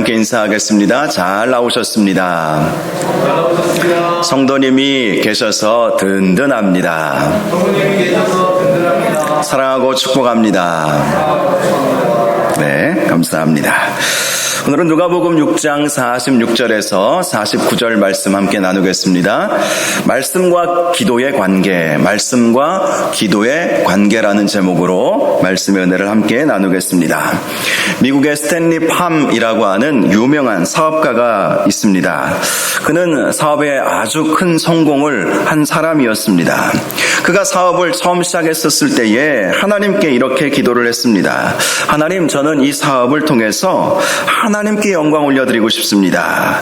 함께 인사하겠습니다. 잘 나오셨습니다. 성도님이 계셔서 든든합니다. 사랑하고 축복합니다. 네, 감사합니다. 오늘은 누가복음 6장 46절에서 49절 말씀 함께 나누겠습니다. 말씀과 기도의 관계, 말씀과 기도의 관계라는 제목으로 말씀의 은혜를 함께 나누겠습니다. 미국의 스탠리 팜이라고 하는 유명한 사업가가 있습니다. 그는 사업에 아주 큰 성공을 한 사람이었습니다. 그가 사업을 처음 시작했었을 때에 하나님께 이렇게 기도를 했습니다. 하나님, 저는 이 사업을 통해서 하나님께 영광 올려드리고 싶습니다.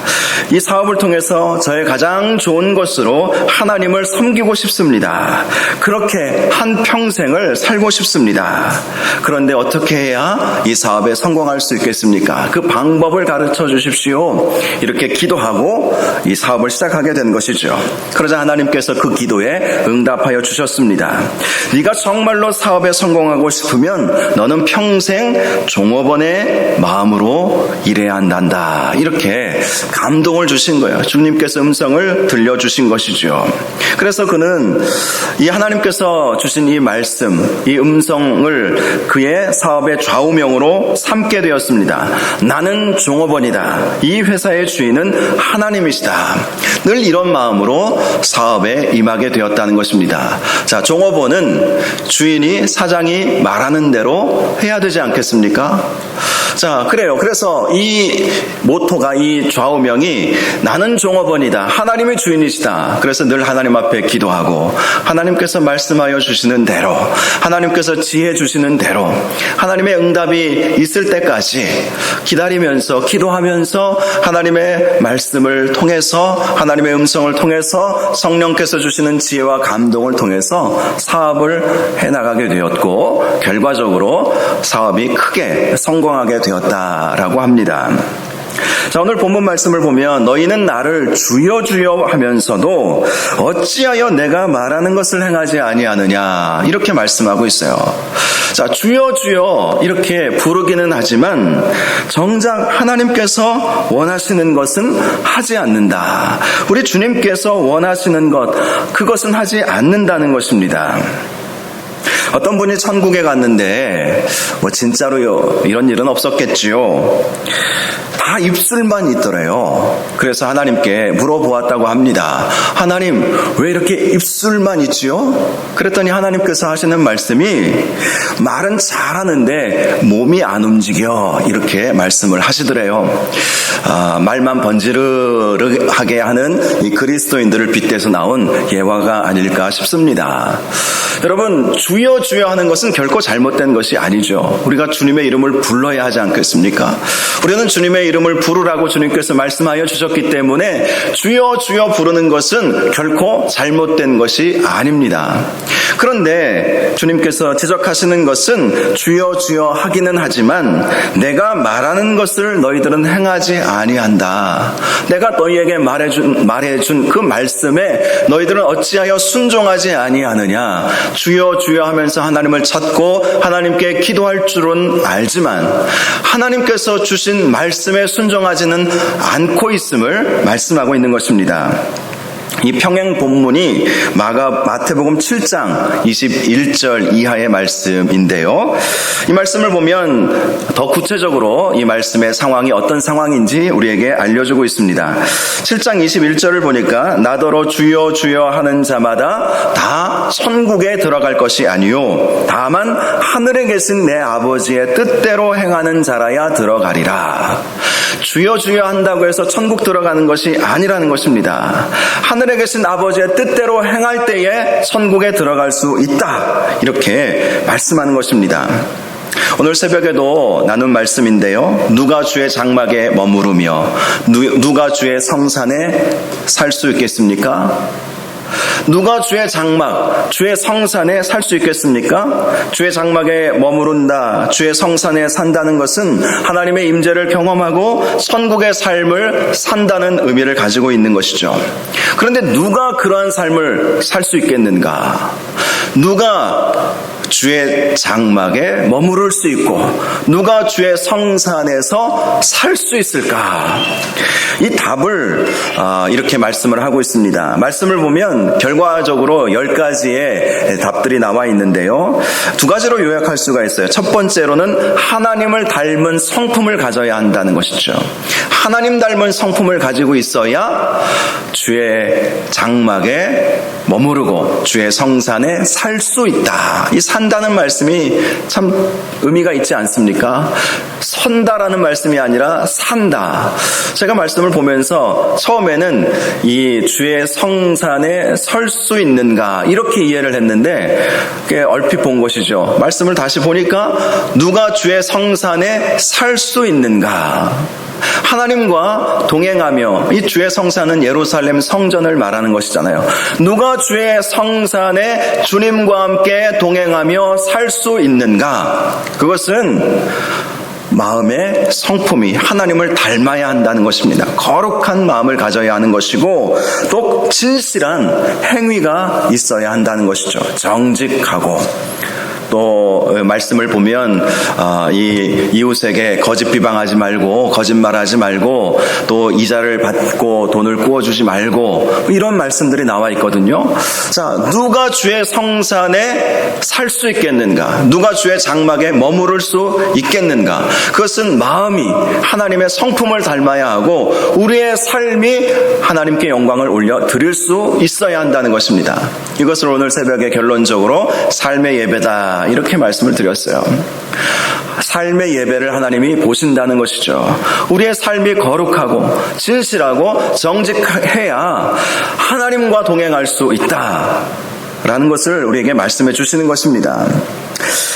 이 사업을 통해서 저의 가장 좋은 것으로 하나님을 섬기고 싶습니다. 그렇게 한 평생을 살고 싶습니다. 그런데 어떻게 해야 이 사업에 성공할 수 있겠습니까? 그 방법을 가르쳐 주십시오. 이렇게 기도하고 이 사업을 시작하게 된 것이죠. 그러자 하나님께서 그 기도에 응답하여 주셨습니다. 네가 정말로 사업에 성공하고 싶으면 너는 평생 종업원의 마음으로 일해야 한단다. 이렇게 감동을 주신 거예요. 주님께서 음성을 들려주신 것이죠. 그래서 그는 이 하나님께서 주신 이 말씀, 이 음성을 그의 사업의 좌우명으로 삼게 되었습니다. 나는 종업원이다. 이 회사의 주인은 하나님이시다. 늘 이런 마음으로 사업에 임하게 되었다는 것입니다. 자, 종업원은 주인이, 사장이 말하는 대로 해야 되지 않겠습니까? 자, 그래요. 그래서 이 모토가, 이 좌우명이 나는 종업원이다. 하나님의 주인이시다. 그래서 늘 하나님 앞에 기도하고 하나님께서 말씀하여 주시는 대로, 하나님께서 지혜 주시는 대로 하나님의 응답이 있을 때까지 기다리면서 기도하면서 하나님의 말씀을 통해서, 하나님의 음성을 통해서, 성령께서 주시는 지혜와 감동을 통해서 사업을 해나가게 되었고, 결과적으로 사업이 크게 성공하게 되었다라고 합니다. 자, 오늘 본문 말씀을 보면 너희는 나를 주여 주여 하면서도 어찌하여 내가 말하는 것을 행하지 아니하느냐, 이렇게 말씀하고 있어요. 자, 주여 주여 이렇게 부르기는 하지만 정작 하나님께서 원하시는 것은 하지 않는다. 우리 주님께서 원하시는 것, 그것은 하지 않는다는 것입니다. 어떤 분이 천국에 갔는데 진짜로요, 이런 일은 없었겠지요. 다 입술만 있더래요. 그래서 하나님께 물어보았다고 합니다. 하나님, 왜 이렇게 입술만 있지요? 그랬더니 하나님께서 하시는 말씀이 말은 잘하는데 몸이 안 움직여, 이렇게 말씀을 하시더래요. 말만 번지르르하게 하는 이 그리스도인들을 빗대서 나온 예화가 아닐까 싶습니다. 여러분, 주여 주여 하는 것은 결코 잘못된 것이 아니죠. 우리가 주님의 이름을 불러야 하지 않겠습니까? 우리는 주님의 이름을 부르라고 주님께서 말씀하여 주셨기 때문에 주여 주여 부르는 것은 결코 잘못된 것이 아닙니다. 그런데 주님께서 지적하시는 것은 주여 주여 하기는 하지만 내가 말하는 것을 너희들은 행하지 아니한다. 내가 너희에게 말해준 그 말씀에 너희들은 어찌하여 순종하지 아니하느냐. 주여 주여 하면서 하나님을 찾고 하나님께 기도할 줄은 알지만 하나님께서 주신 말씀에 순종하지는 않고 있음을 말씀하고 있는 것입니다. 이 평행 본문이 마태복음 7장 21절 이하의 말씀인데요. 이 말씀을 보면 더 구체적으로 이 말씀의 상황이 어떤 상황인지 우리에게 알려주고 있습니다. 7장 21절을 보니까 나더러 주여 주여 하는 자마다 다 천국에 들어갈 것이 아니요 다만 하늘에 계신 내 아버지의 뜻대로 행하는 자라야 들어가리라. 주여 주여 한다고 해서 천국 들어가는 것이 아니라는 것입니다. 하늘에 계신 아버지의 뜻대로 행할 때에 천국에 들어갈 수 있다, 이렇게 말씀하는 것입니다. 오늘 새벽에도 나눈 말씀인데요. 누가 주의 장막에 머무르며 누가 주의 성산에 살 수 있겠습니까? 누가 주의 장막, 주의 성산에 살 수 있겠습니까? 주의 장막에 머무른다, 주의 성산에 산다는 것은 하나님의 임재를 경험하고 천국의 삶을 산다는 의미를 가지고 있는 것이죠. 그런데 누가 그러한 삶을 살 수 있겠는가? 누가 주의 장막에 머무를 수 있고 누가 주의 성산에서 살 수 있을까? 이 답을 이렇게 말씀을 하고 있습니다. 말씀을 보면 결과적으로 10가지의 답들이 나와 있는데요. 두 가지로 요약할 수가 있어요. 첫 번째로는 하나님을 닮은 성품을 가져야 한다는 것이죠. 하나님 닮은 성품을 가지고 있어야 주의 장막에 머무르고 주의 성산에 살 수 있다. 이 산다는 말씀이 참 의미가 있지 않습니까? 선다라는 말씀이 아니라 산다. 제가 말씀을 보면서 처음에는 이 주의 성산에 설 수 있는가 이렇게 이해를 했는데 얼핏 본 것이죠. 말씀을 다시 보니까 누가 주의 성산에 살 수 있는가? 하나님과 동행하며, 이 주의 성산은 예루살렘 성전을 말하는 것이잖아요. 누가 주의 성산에 주님과 함께 동행하며 살 수 있는가? 그것은 마음의 성품이 하나님을 닮아야 한다는 것입니다. 거룩한 마음을 가져야 하는 것이고 또 진실한 행위가 있어야 한다는 것이죠. 정직하고 또 말씀을 보면 이 이웃에게 거짓 비방하지 말고 거짓말하지 말고 또 이자를 받고 돈을 구워주지 말고 이런 말씀들이 나와 있거든요. 자, 누가 주의 성산에 살 수 있겠는가? 누가 주의 장막에 머무를 수 있겠는가? 그것은 마음이 하나님의 성품을 닮아야 하고 우리의 삶이 하나님께 영광을 올려 드릴 수 있어야 한다는 것입니다. 이것을 오늘 새벽에 결론적으로 삶의 예배다 이렇게 말씀을 드렸어요. 삶의 예배를 하나님이 보신다는 것이죠. 우리의 삶이 거룩하고 진실하고 정직해야 하나님과 동행할 수 있다라는 것을 우리에게 말씀해 주시는 것입니다.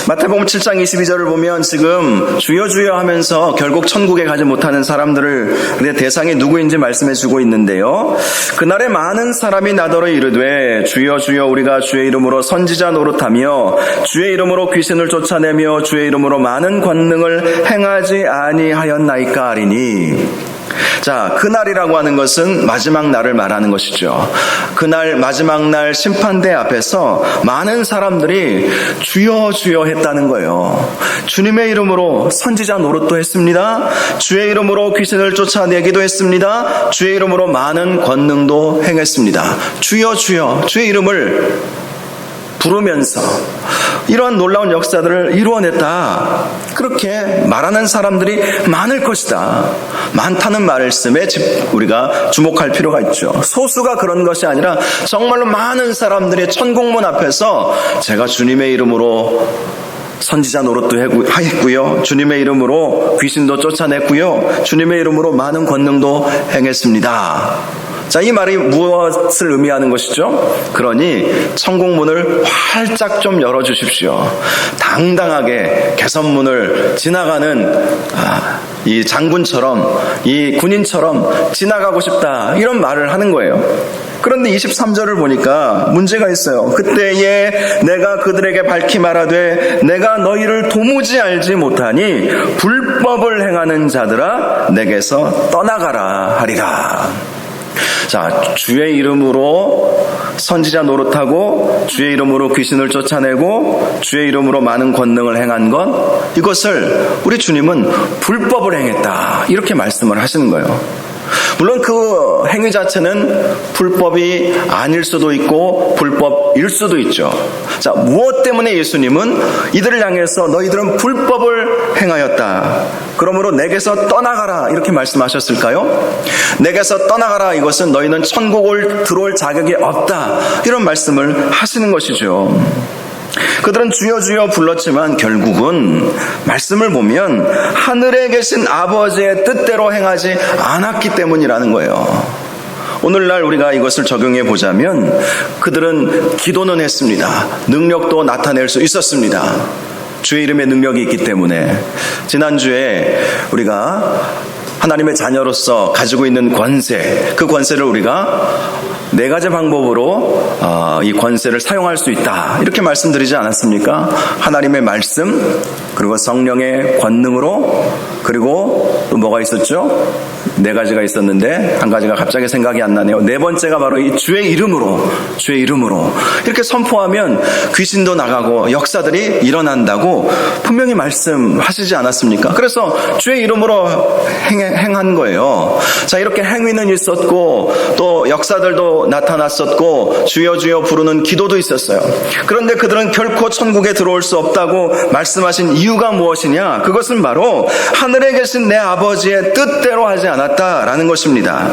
마태복음 7장 22절을 보면 지금 주여 주여 하면서 결국 천국에 가지 못하는 사람들의 대상이 누구인지 말씀해 주고 있는데요. 그날에 많은 사람이 나더러 이르되 주여 주여 우리가 주의 이름으로 선지자 노릇하며 주의 이름으로 귀신을 쫓아내며 주의 이름으로 많은 권능을 행하지 아니하였나이까 하리니. 자, 그날이라고 하는 것은 마지막 날을 말하는 것이죠. 그날 마지막 날 심판대 앞에서 많은 사람들이 주여 주여 했다는 거예요. 주님의 이름으로 선지자 노릇도 했습니다. 주의 이름으로 귀신을 쫓아내기도 했습니다. 주의 이름으로 많은 권능도 행했습니다. 주여 주여 주의 이름을 부르면서 이러한 놀라운 역사들을 이루어냈다. 그렇게 말하는 사람들이 많을 것이다. 많다는 말씀에 우리가 주목할 필요가 있죠. 소수가 그런 것이 아니라 정말로 많은 사람들이 천국문 앞에서 제가 주님의 이름으로 선지자 노릇도 했고요. 주님의 이름으로 귀신도 쫓아냈고요. 주님의 이름으로 많은 권능도 행했습니다. 자, 이 말이 무엇을 의미하는 것이죠? 그러니 천국문을 활짝 좀 열어주십시오. 당당하게 개선문을 지나가는 이 장군처럼, 이 군인처럼 지나가고 싶다, 이런 말을 하는 거예요. 그런데 23절을 보니까 문제가 있어요. 그때에 내가 그들에게 밝히 말하되 내가 너희를 도무지 알지 못하니 불법을 행하는 자들아 내게서 떠나가라 하리라. 자, 주의 이름으로 선지자 노릇하고 주의 이름으로 귀신을 쫓아내고 주의 이름으로 많은 권능을 행한 것, 이것을 우리 주님은 불법을 행했다 이렇게 말씀을 하시는 거예요. 물론 그 행위 자체는 불법이 아닐 수도 있고 불법일 수도 있죠. 자, 무엇 때문에 예수님은 이들을 향해서 너희들은 불법을 행하였다, 그러므로 내게서 떠나가라 이렇게 말씀하셨을까요? 내게서 떠나가라, 이것은 너희는 천국을 들어올 자격이 없다 이런 말씀을 하시는 것이죠. 그들은 주여 주여 불렀지만 결국은 말씀을 보면 하늘에 계신 아버지의 뜻대로 행하지 않았기 때문이라는 거예요. 오늘날 우리가 이것을 적용해 보자면 그들은 기도는 했습니다. 능력도 나타낼 수 있었습니다. 주의 이름의 능력이 있기 때문에. 지난주에 우리가 하나님의 자녀로서 가지고 있는 권세, 그 권세를 우리가 4가지 방법으로 이 권세를 사용할 수 있다 이렇게 말씀드리지 않았습니까? 하나님의 말씀, 그리고 성령의 권능으로, 그리고 또 뭐가 있었죠? 4가지가 있었는데 한 가지가 갑자기 생각이 안 나네요. 4번째가 바로 이 주의 이름으로 이렇게 선포하면 귀신도 나가고 역사들이 일어난다고 분명히 말씀하시지 않았습니까? 그래서 주의 이름으로 행한 거예요. 자, 이렇게 행위는 있었고 또 역사들도 나타났었고 주여 주여 부르는 기도도 있었어요. 그런데 그들은 결코 천국에 들어올 수 없다고 말씀하신 이유가 무엇이냐? 그것은 바로 하늘에 계신 내 아버지의 뜻대로 하지 않았다라는 것입니다.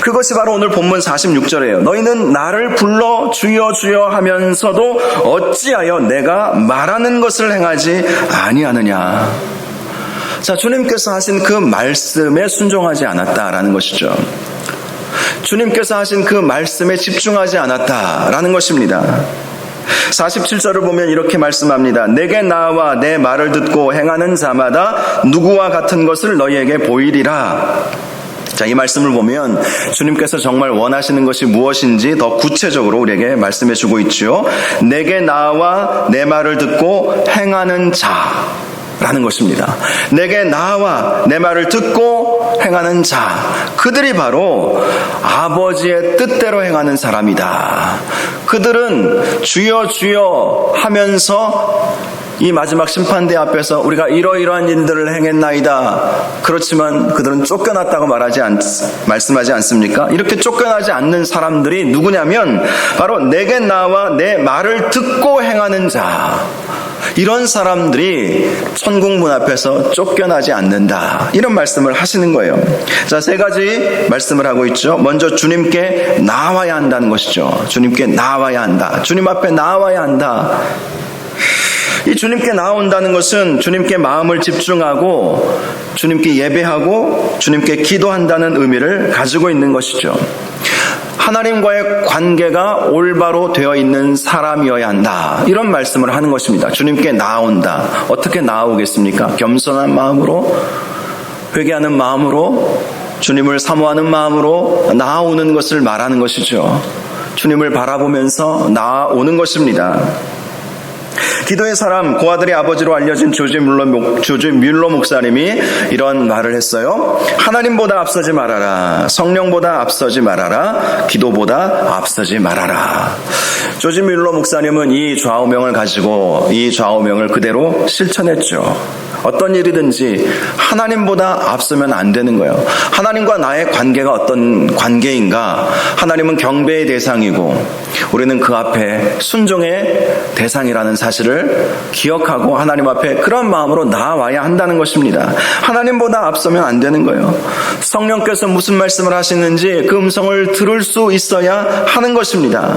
그것이 바로 오늘 본문 46절이에요. 너희는 나를 불러 주여 주여 하면서도 어찌하여 내가 말하는 것을 행하지 아니하느냐. 자, 주님께서 하신 그 말씀에 순종하지 않았다라는 것이죠. 주님께서 하신 그 말씀에 집중하지 않았다라는 것입니다. 47절을 보면 이렇게 말씀합니다. 내게 나와 내 말을 듣고 행하는 자마다 누구와 같은 것을 너희에게 보이리라. 자, 이 말씀을 보면 주님께서 정말 원하시는 것이 무엇인지 더 구체적으로 우리에게 말씀해 주고 있죠. 내게 나와 내 말을 듣고 행하는 자라는 것입니다. 내게 나와 내 말을 듣고 행하는 자, 그들이 바로 아버지의 뜻대로 행하는 사람이다. 그들은 주여 주여 하면서 이 마지막 심판대 앞에서 우리가 이러이러한 일들을 행했나이다. 그렇지만 그들은 쫓겨났다고 말씀하지 않습니까? 이렇게 쫓겨나지 않는 사람들이 누구냐면 바로 내게 나와 내 말을 듣고 행하는 자. 이런 사람들이 천국 문 앞에서 쫓겨나지 않는다. 이런 말씀을 하시는 거예요. 자, 3가지 말씀을 하고 있죠. 먼저 주님께 나와야 한다는 것이죠. 주님께 나와야 한다. 주님 앞에 나와야 한다. 이 주님께 나온다는 것은 주님께 마음을 집중하고 주님께 예배하고 주님께 기도한다는 의미를 가지고 있는 것이죠. 하나님과의 관계가 올바로 되어 있는 사람이어야 한다. 이런 말씀을 하는 것입니다. 주님께 나온다. 어떻게 나오겠습니까? 겸손한 마음으로, 회개하는 마음으로, 주님을 사모하는 마음으로 나오는 것을 말하는 것이죠. 주님을 바라보면서 나오는 것입니다. 기도의 사람, 고아들의 아버지로 알려진 조지 뮬러 목사님이 이런 말을 했어요. 하나님보다 앞서지 말아라. 성령보다 앞서지 말아라. 기도보다 앞서지 말아라. 조지 뮬러 목사님은 이 좌우명을 가지고 이 좌우명을 그대로 실천했죠. 어떤 일이든지 하나님보다 앞서면 안 되는 거예요. 하나님과 나의 관계가 어떤 관계인가? 하나님은 경배의 대상이고 우리는 그 앞에 순종의 대상이라는 사실을 기억하고 하나님 앞에 그런 마음으로 나아와야 한다는 것입니다. 하나님보다 앞서면 안 되는 거예요. 성령께서 무슨 말씀을 하시는지 그 음성을 들을 수 있어야 하는 것입니다.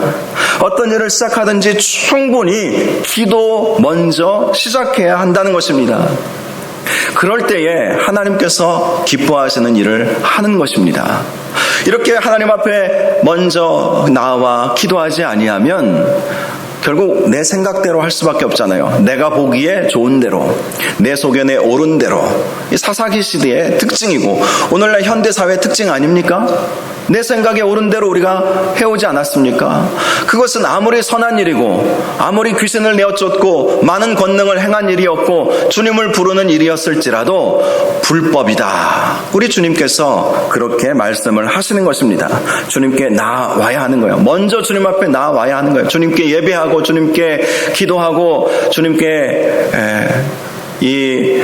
어떤 일을 시작하든지 충분히 기도 먼저 시작해야 한다는 것입니다. 그럴 때에 하나님께서 기뻐하시는 일을 하는 것입니다. 이렇게 하나님 앞에 먼저 나와 기도하지 아니하면 결국 내 생각대로 할 수밖에 없잖아요. 내가 보기에 좋은 대로, 내 소견에 옳은 대로. 이 사사기 시대의 특징이고 오늘날 현대사회의 특징 아닙니까? 내 생각에 옳은 대로 우리가 해오지 않았습니까? 그것은 아무리 선한 일이고 아무리 귀신을 내어쫓고 많은 권능을 행한 일이었고 주님을 부르는 일이었을지라도 불법이다. 우리 주님께서 그렇게 말씀을 하시는 것입니다. 주님께 나와야 하는 거예요. 먼저 주님 앞에 나와야 하는 거예요. 주님께 예배하고 주님께 기도하고 주님께 이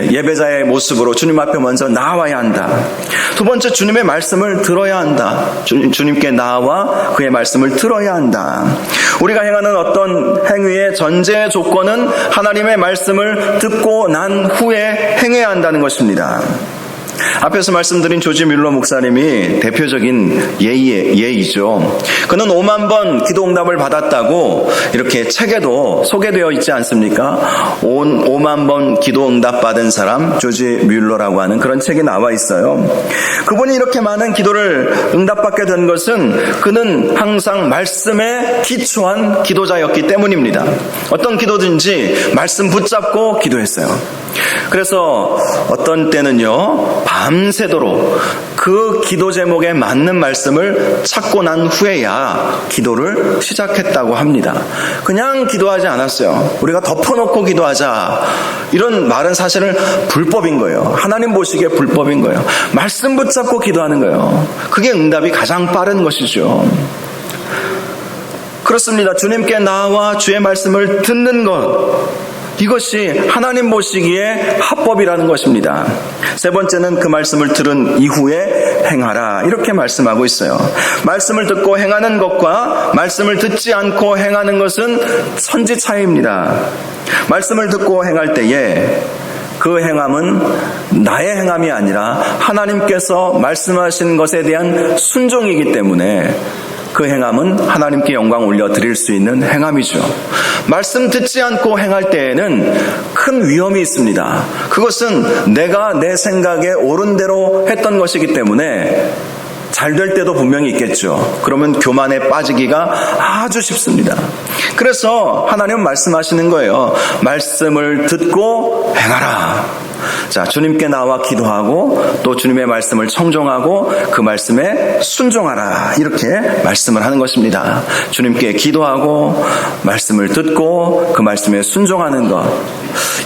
예배자의 모습으로 주님 앞에 먼저 나와야 한다. 두 번째, 주님의 말씀을 들어야 한다. 주님께 나와 그의 말씀을 들어야 한다. 우리가 행하는 어떤 행위의 전제 조건은 하나님의 말씀을 듣고 난 후에 행해야 한다는 것입니다. 앞에서 말씀드린 조지 뮬러 목사님이 대표적인 예이죠. 그는 5만 번 기도응답을 받았다고 이렇게 책에도 소개되어 있지 않습니까? 5만 번 기도응답 받은 사람 조지 뮬러라고 하는 그런 책이 나와 있어요. 그분이 이렇게 많은 기도를 응답받게 된 것은 그는 항상 말씀에 기초한 기도자였기 때문입니다. 어떤 기도든지 말씀 붙잡고 기도했어요. 그래서 어떤 때는요 밤새도록 그 기도 제목에 맞는 말씀을 찾고 난 후에야 기도를 시작했다고 합니다. 그냥 기도하지 않았어요. 우리가 덮어놓고 기도하자, 이런 말은 사실은 불법인 거예요. 하나님 보시기에 불법인 거예요. 말씀 붙잡고 기도하는 거예요. 그게 응답이 가장 빠른 것이죠. 그렇습니다. 주님께 나와 주의 말씀을 듣는 것, 이것이 하나님 보시기에 합법이라는 것입니다. 세 번째는 그 말씀을 들은 이후에 행하라, 이렇게 말씀하고 있어요. 말씀을 듣고 행하는 것과 말씀을 듣지 않고 행하는 것은 천지 차이입니다. 말씀을 듣고 행할 때에 그 행함은 나의 행함이 아니라 하나님께서 말씀하신 것에 대한 순종이기 때문에 그 행함은 하나님께 영광 올려드릴 수 있는 행함이죠. 말씀 듣지 않고 행할 때에는 큰 위험이 있습니다. 그것은 내가 내 생각에 옳은 대로 했던 것이기 때문에 잘 될 때도 분명히 있겠죠. 그러면 교만에 빠지기가 아주 쉽습니다. 그래서 하나님은 말씀하시는 거예요. 말씀을 듣고 행하라. 자, 주님께 나와 기도하고 또 주님의 말씀을 청종하고 그 말씀에 순종하라, 이렇게 말씀을 하는 것입니다. 주님께 기도하고 말씀을 듣고 그 말씀에 순종하는 것,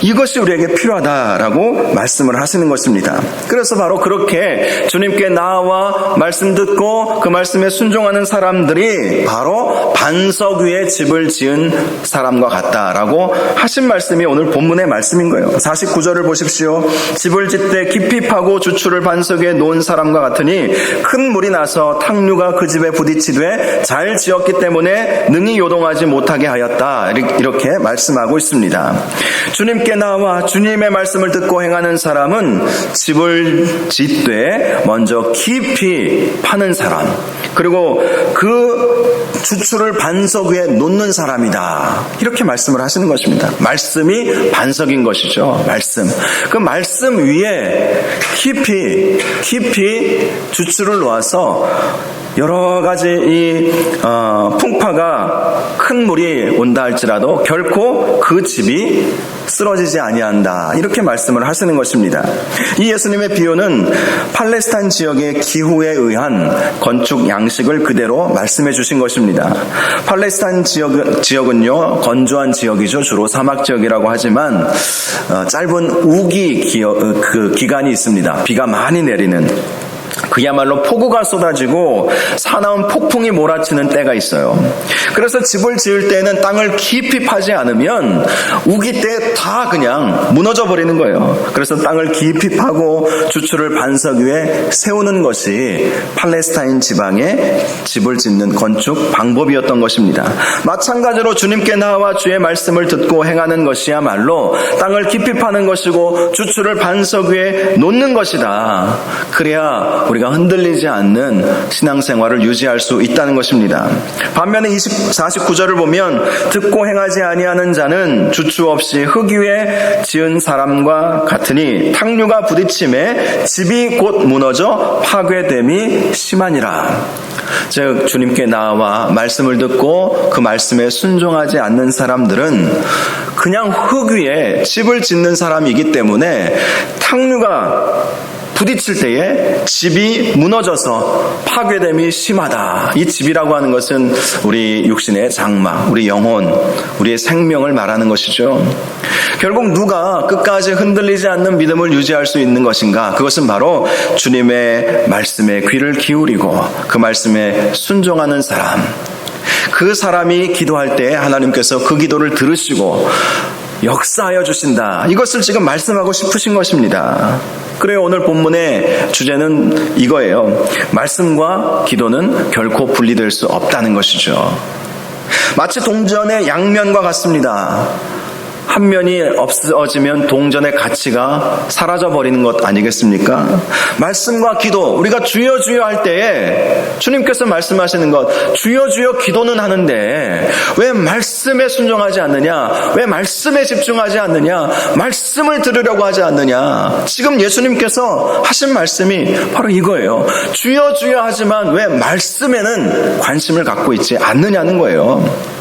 이것이 우리에게 필요하다라고 말씀을 하시는 것입니다. 그래서 바로 그렇게 주님께 나와 말씀 듣고 그 말씀에 순종하는 사람들이 바로 반석 위에 집을 지은 사람과 같다라고 하신 말씀이 오늘 본문의 말씀인 거예요. 49절을 보십시오. 집을 짓되 깊이 파고 주추를 반석 위에 놓은 사람과 같으니 큰 물이 나서 탕류가 그 집에 부딪히되 잘 지었기 때문에 능히 요동하지 못하게 하였다, 이렇게 말씀하고 있습니다. 주님께 나와 주님의 말씀을 듣고 행하는 사람은 집을 짓되 먼저 깊이 파는 사람, 그리고 그 주추를 반석 위에 놓는 사람이다, 이렇게 말씀을 하시는 것입니다. 말씀이 반석인 것이죠. 그 말씀 위에 깊이 주추를 놓아서 여러 가지 이 풍파가 큰 물이 온다 할지라도 결코 그 집이 쓰러지지 아니한다, 이렇게 말씀을 하시는 것입니다. 이 예수님의 비유는 팔레스타인 지역의 기후에 의한 건축 양식을 그대로 말씀해 주신 것입니다. 팔레스타인 지역은요 건조한 지역이죠. 주로 사막 지역이라고 하지만 짧은 우기 기간이 있습니다. 비가 많이 내리는, 그야말로 폭우가 쏟아지고 사나운 폭풍이 몰아치는 때가 있어요. 그래서 집을 지을 때는 땅을 깊이 파지 않으면 우기 때 다 그냥 무너져 버리는 거예요. 그래서 땅을 깊이 파고 주추를 반석 위에 세우는 것이 팔레스타인 지방에 집을 짓는 건축 방법이었던 것입니다. 마찬가지로 주님께 나와 주의 말씀을 듣고 행하는 것이야말로 땅을 깊이 파는 것이고 주추를 반석 위에 놓는 것이다. 그래야 우리가 흔들리지 않는 신앙생활을 유지할 수 있다는 것입니다. 반면에 49절을 보면 듣고 행하지 아니하는 자는 주추 없이 흙 위에 지은 사람과 같으니 탕류가 부딪힘에 집이 곧 무너져 파괴됨이 심하니라. 즉 주님께 나와 말씀을 듣고 그 말씀에 순종하지 않는 사람들은 그냥 흙 위에 집을 짓는 사람이기 때문에 탕류가 부딪힐 때에 집이 무너져서 파괴됨이 심하다. 이 집이라고 하는 것은 우리 육신의 장막, 우리 영혼, 우리의 생명을 말하는 것이죠. 결국 누가 끝까지 흔들리지 않는 믿음을 유지할 수 있는 것인가? 그것은 바로 주님의 말씀에 귀를 기울이고 그 말씀에 순종하는 사람. 그 사람이 기도할 때 하나님께서 그 기도를 들으시고 역사하여 주신다. 이것을 지금 말씀하고 싶으신 것입니다. 그래요. 오늘 본문의 주제는 이거예요. 말씀과 기도는 결코 분리될 수 없다는 것이죠. 마치 동전의 양면과 같습니다. 한 면이 없어지면 동전의 가치가 사라져버리는 것 아니겠습니까? 말씀과 기도, 우리가 주여 주여 할 때에 주님께서 말씀하시는 것, 주여 주여 기도는 하는데 왜 말씀에 순종하지 않느냐? 왜 말씀에 집중하지 않느냐? 말씀을 들으려고 하지 않느냐? 지금 예수님께서 하신 말씀이 바로 이거예요. 주여 주여 하지만 왜 말씀에는 관심을 갖고 있지 않느냐는 거예요.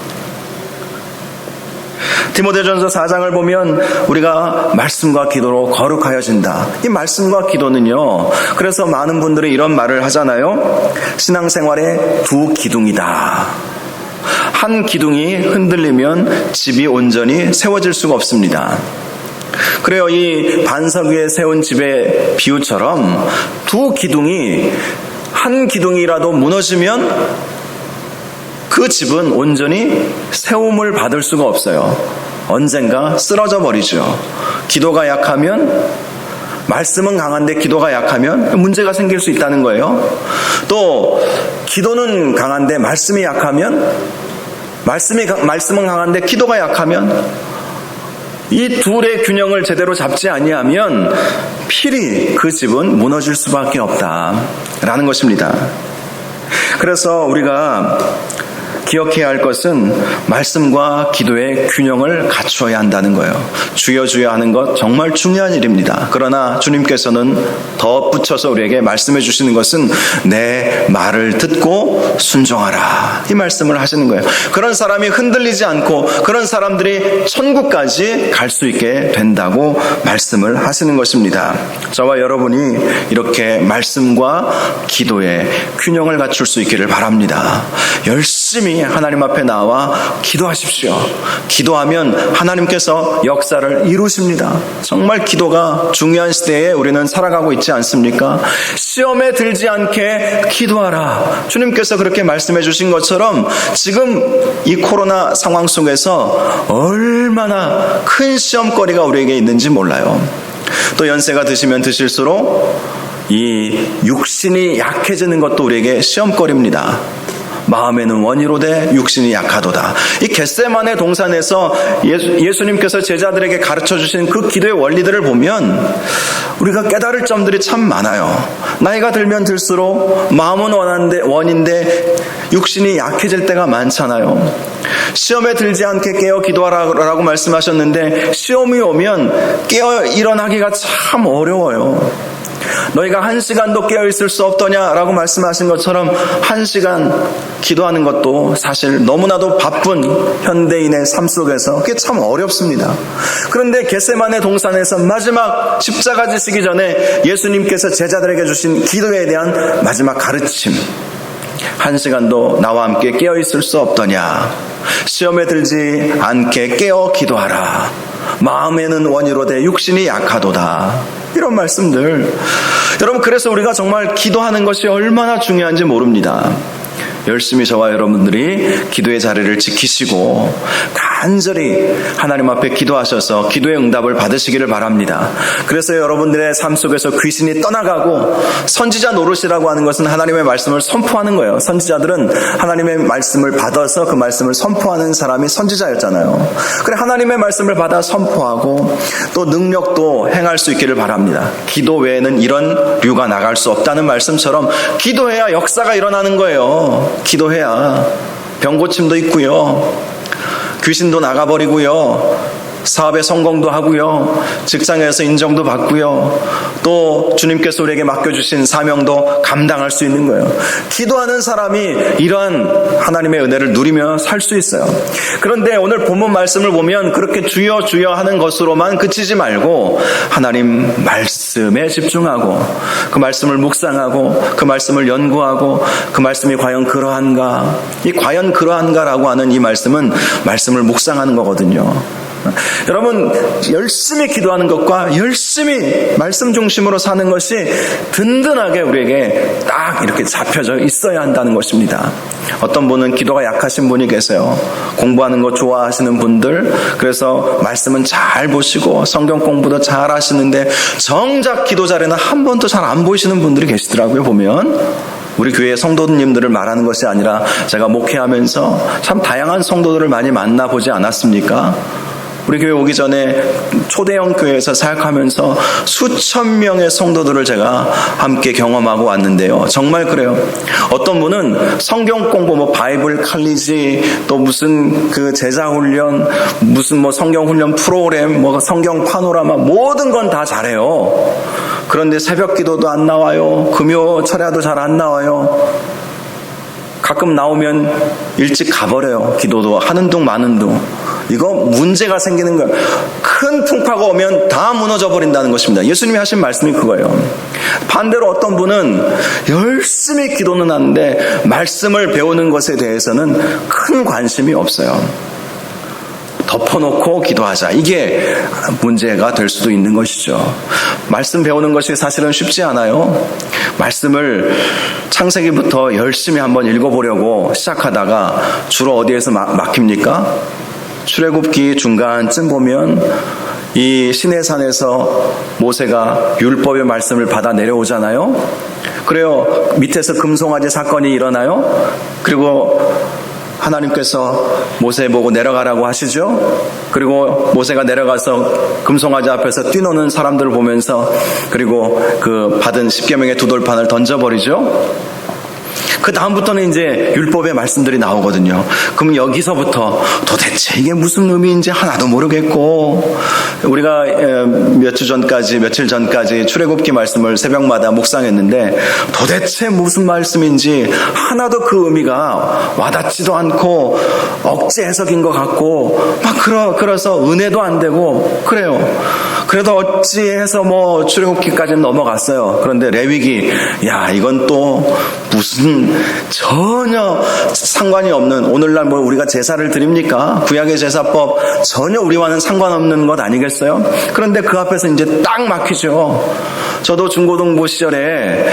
디모데전서 4장을 보면 우리가 말씀과 기도로 거룩하여진다. 이 말씀과 기도는요, 그래서 많은 분들이 이런 말을 하잖아요. 신앙생활의 두 기둥이다. 한 기둥이 흔들리면 집이 온전히 세워질 수가 없습니다. 그래요. 이 반석 위에 세운 집의 비유처럼 두 기둥이, 한 기둥이라도 무너지면 그 집은 온전히 세움을 받을 수가 없어요. 언젠가 쓰러져 버리죠. 기도가 약하면, 말씀은 강한데 기도가 약하면 문제가 생길 수 있다는 거예요. 또 기도는 강한데 말씀이 약하면, 말씀은 강한데 기도가 약하면, 이 둘의 균형을 제대로 잡지 아니하면 필히 그 집은 무너질 수밖에 없다라는 것입니다. 그래서 우리가 기억해야 할 것은 말씀과 기도의 균형을 갖추어야 한다는 거예요. 주여 주여 하는 것 정말 중요한 일입니다. 그러나 주님께서는 덧붙여서 우리에게 말씀해 주시는 것은 내 말을 듣고 순종하라, 이 말씀을 하시는 거예요. 그런 사람이 흔들리지 않고 그런 사람들이 천국까지 갈 수 있게 된다고 말씀을 하시는 것입니다. 저와 여러분이 이렇게 말씀과 기도의 균형을 갖출 수 있기를 바랍니다. 열심히 하나님 앞에 나와 기도하십시오. 기도하면 하나님께서 역사를 이루십니다. 정말 기도가 중요한 시대에 우리는 살아가고 있지 않습니까? 시험에 들지 않게 기도하라. 주님께서 그렇게 말씀해 주신 것처럼 지금 이 코로나 상황 속에서 얼마나 큰 시험거리가 우리에게 있는지 몰라요. 또 연세가 드시면 드실수록 이 육신이 약해지는 것도 우리에게 시험거리입니다. 마음에는 원이로되 육신이 약하도다. 이 겟세마네 동산에서 예수님께서 제자들에게 가르쳐주신 그 기도의 원리들을 보면 우리가 깨달을 점들이 참 많아요. 나이가 들면 들수록 마음은 원인데 육신이 약해질 때가 많잖아요. 시험에 들지 않게 깨어 기도하라고 말씀하셨는데 시험이 오면 깨어 일어나기가 참 어려워요. 너희가 1시간도 깨어있을 수 없더냐라고 말씀하신 것처럼 1시간 기도하는 것도 사실 너무나도 바쁜 현대인의 삶 속에서 그게 참 어렵습니다. 그런데 겟세마네 동산에서 마지막 십자가 지시기 전에 예수님께서 제자들에게 주신 기도에 대한 마지막 가르침, 1시간도 나와 함께 깨어있을 수 없더냐, 시험에 들지 않게 깨어 기도하라, 마음에는 원이로되 육신이 약하도다, 이런 말씀들. 여러분, 그래서 우리가 정말 기도하는 것이 얼마나 중요한지 모릅니다. 열심히 저와 여러분들이 기도의 자리를 지키시고 간절히 하나님 앞에 기도하셔서 기도의 응답을 받으시기를 바랍니다. 그래서 여러분들의 삶 속에서 귀신이 떠나가고, 선지자 노릇이라고 하는 것은 하나님의 말씀을 선포하는 거예요. 선지자들은 하나님의 말씀을 받아서 그 말씀을 선포하는 사람이 선지자였잖아요. 그래, 하나님의 말씀을 받아 선포하고 또 능력도 행할 수 있기를 바랍니다. 기도 외에는 이런 류가 나갈 수 없다는 말씀처럼 기도해야 역사가 일어나는 거예요. 기도해야 병고침도 있고요, 귀신도 나가버리고요, 사업에 성공도 하고요, 직장에서 인정도 받고요, 또 주님께서 우리에게 맡겨주신 사명도 감당할 수 있는 거예요. 기도하는 사람이 이러한 하나님의 은혜를 누리며 살 수 있어요. 그런데 오늘 본문 말씀을 보면 그렇게 주여 주여 하는 것으로만 그치지 말고 하나님 말씀에 집중하고 그 말씀을 묵상하고 그 말씀을 연구하고 그 말씀이 과연 그러한가, 이 과연 그러한가라고 하는 이 말씀은 말씀을 묵상하는 거거든요. 여러분, 열심히 기도하는 것과 열심히 말씀 중심으로 사는 것이 든든하게 우리에게 딱 이렇게 잡혀져 있어야 한다는 것입니다. 어떤 분은 기도가 약하신 분이 계세요. 공부하는 거 좋아하시는 분들, 그래서 말씀은 잘 보시고 성경 공부도 잘 하시는데 정작 기도 자리는 한 번도 잘 안 보이시는 분들이 계시더라고요. 보면 우리 교회 성도님들을 말하는 것이 아니라 제가 목회하면서 참 다양한 성도들을 많이 만나보지 않았습니까? 우리 교회 오기 전에 초대형 교회에서 사역하면서 수천 명의 성도들을 제가 함께 경험하고 왔는데요. 정말 그래요. 어떤 분은 성경 공부, 바이블 칼리지, 또 무슨 그 제자훈련, 무슨 성경훈련 프로그램, 성경 파노라마, 모든 건 다 잘해요. 그런데 새벽 기도도 안 나와요. 금요 철야도 잘 안 나와요. 가끔 나오면 일찍 가버려요. 기도도 하는 둥 마는 둥. 이거 문제가 생기는 거예요. 큰 풍파가 오면 다 무너져 버린다는 것입니다. 예수님이 하신 말씀이 그거예요. 반대로 어떤 분은 열심히 기도는 하는데 말씀을 배우는 것에 대해서는 큰 관심이 없어요. 덮어놓고 기도하자. 이게 문제가 될 수도 있는 것이죠. 말씀 배우는 것이 사실은 쉽지 않아요. 말씀을 창세기부터 열심히 한번 읽어보려고 시작하다가 주로 어디에서 막힙니까? 출애굽기 중간쯤 보면 이 시내산에서 모세가 율법의 말씀을 받아 내려오잖아요. 그래요. 밑에서 금송아지 사건이 일어나요. 그리고 하나님께서 모세 보고 내려가라고 하시죠. 그리고 모세가 내려가서 금송아지 앞에서 뛰노는 사람들을 보면서 그리고 그 받은 십계명의 두 돌판을 던져버리죠. 그 다음부터는 이제 율법의 말씀들이 나오거든요. 그럼 여기서부터 도대체 이게 무슨 의미인지 하나도 모르겠고, 우리가 며칠 전까지 출애굽기 말씀을 새벽마다 묵상했는데 도대체 무슨 말씀인지 하나도 그 의미가 와닿지도 않고 억지 해석인 것 같고 막 그래서 은혜도 안 되고 그래요. 그래도 어찌해서 뭐 출애굽기까지는 넘어갔어요. 그런데 레위기, 야 이건 또 무슨 전혀 상관이 없는, 오늘날 뭐 우리가 제사를 드립니까? 구약의 제사법 전혀 우리와는 상관없는 것 아니겠어요? 그런데 그 앞에서 이제 딱 막히죠. 저도 중고등부 시절에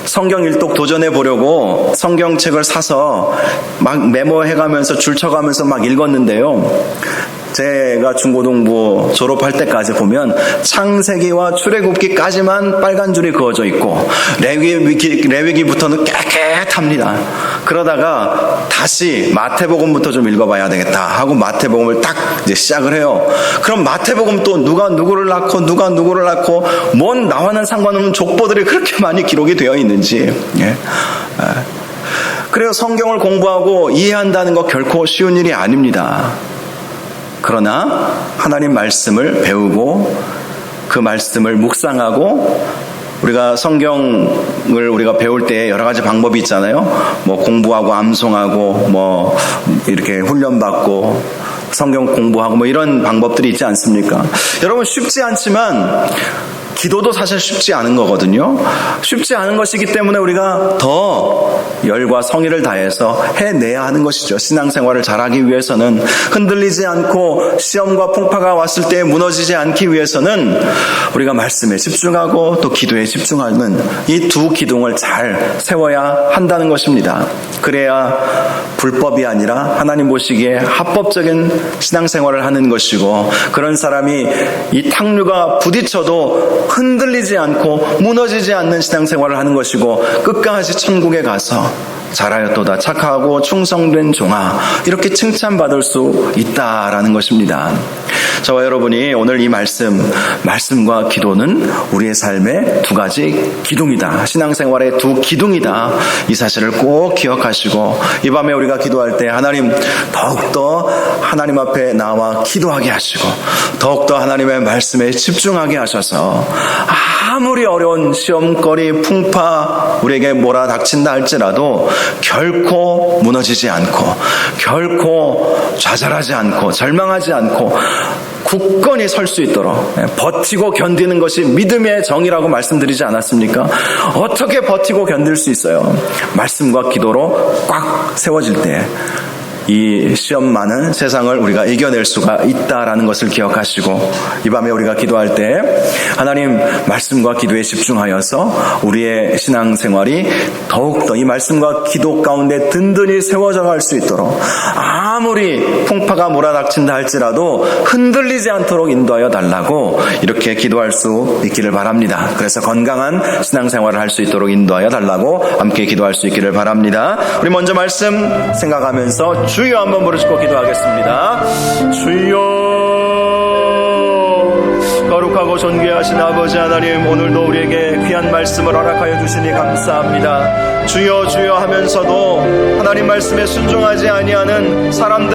성경 일독 도전해 보려고 성경책을 사서 막 메모해가면서 줄쳐가면서 막 읽었는데요. 제가 중고등부 졸업할 때까지 보면 창세기와 출애굽기까지만 빨간 줄이 그어져 있고 레위기부터는 깨끗합니다. 그러다가 다시 마태복음부터 좀 읽어봐야 되겠다 하고 마태복음을 딱 이제 시작을 해요. 그럼 마태복음 또 누가 누구를 낳고 뭔 나와는 상관없는 족보들이 그렇게 많이 기록이 되어 있는지. 그래요. 성경을 공부하고 이해한다는 거 결코 쉬운 일이 아닙니다. 그러나 하나님 말씀을 배우고 그 말씀을 묵상하고, 우리가 성경을 우리가 배울 때 여러 가지 방법이 있잖아요. 뭐 공부하고 암송하고 뭐 이렇게 훈련받고 성경 공부하고 뭐 이런 방법들이 있지 않습니까? 여러분 쉽지 않지만 기도도 사실 쉽지 않은 거거든요. 쉽지 않은 것이기 때문에 우리가 더 열과 성의를 다해서 해내야 하는 것이죠. 신앙생활을 잘하기 위해서는, 흔들리지 않고 시험과 풍파가 왔을 때 무너지지 않기 위해서는 우리가 말씀에 집중하고 또 기도에 집중하는 이 두 기둥을 잘 세워야 한다는 것입니다. 그래야 불법이 아니라 하나님 보시기에 합법적인 신앙생활을 하는 것이고, 그런 사람이 이 탕류가 부딪혀도 흔들리지 않고 무너지지 않는 신앙생활을 하는 것이고, 끝까지 천국에 가서 잘하였도다 착하고 충성된 종아, 이렇게 칭찬받을 수 있다라는 것입니다. 저와 여러분이 오늘 이 말씀과 기도는 우리의 삶의 두 가지 기둥이다. 신앙생활의 두 기둥이다. 이 사실을 꼭 기억하시고 이 밤에 우리가 기도할 때 하나님 더욱더 하나님 앞에 나와 기도하게 하시고 더욱더 하나님의 말씀에 집중하게 하셔서 아무리 어려운 시험거리, 풍파 우리에게 몰아닥친다 할지라도 결코 무너지지 않고 결코 좌절하지 않고 절망하지 않고 굳건히 설 수 있도록 버티고 견디는 것이 믿음의 정이라고 말씀드리지 않았습니까? 어떻게 버티고 견딜 수 있어요? 말씀과 기도로 꽉 세워질 때 이 시험 많은 세상을 우리가 이겨낼 수가 있다라는 것을 기억하시고 이 밤에 우리가 기도할 때 하나님 말씀과 기도에 집중하여서 우리의 신앙생활이 더욱더 이 말씀과 기도 가운데 든든히 세워져 갈 수 있도록 아무리 풍파가 몰아닥친다 할지라도 흔들리지 않도록 인도하여 달라고 이렇게 기도할 수 있기를 바랍니다. 그래서 건강한 신앙생활을 할 수 있도록 인도하여 달라고 함께 기도할 수 있기를 바랍니다. 우리 먼저 말씀 생각하면서 주여 한번 부르시고 기도하겠습니다. 주여, 거룩하고 존귀하신 아버지 하나님, 오늘도 우리에게 귀한 말씀을 허락하여 주시니 감사합니다. 주여 주여 하면서도 하나님 말씀에 순종하지 아니하는 사람들